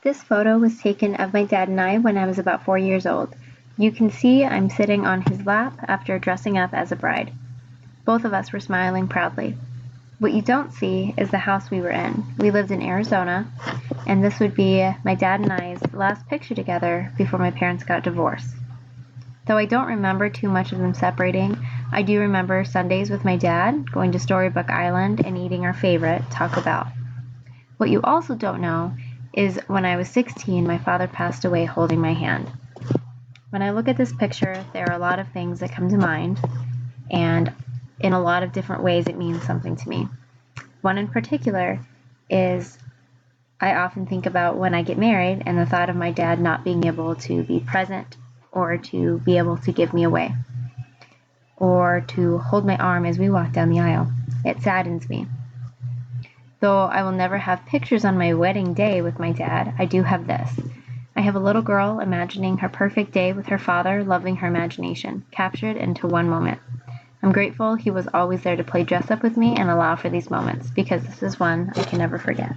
This photo was taken of my dad and I when I was about 4 years old. You can see I'm sitting on his lap after dressing up as a bride. Both of us were smiling proudly. What you don't see is the house we were in. We lived in Arizona, and this would be my dad and I's last picture together before my parents got divorced. Though I don't remember too much of them separating, I do remember Sundays with my dad, going to Storybook Island and eating our favorite, Taco Bell. What you also don't know is when I was 16, my father passed away holding my hand. When I look at this picture, there are a lot of things that come to mind, and in a lot of different ways it means something to me. One in particular is I often think about when I get married and the thought of my dad not being able to be present or to be able to give me away or to hold my arm as we walk down the aisle. It saddens me. Though I will never have pictures on my wedding day with my dad, I do have this. I have a little girl imagining her perfect day with her father, loving her imagination, captured into one moment. I'm grateful he was always there to play dress up with me and allow for these moments, because this is one I can never forget.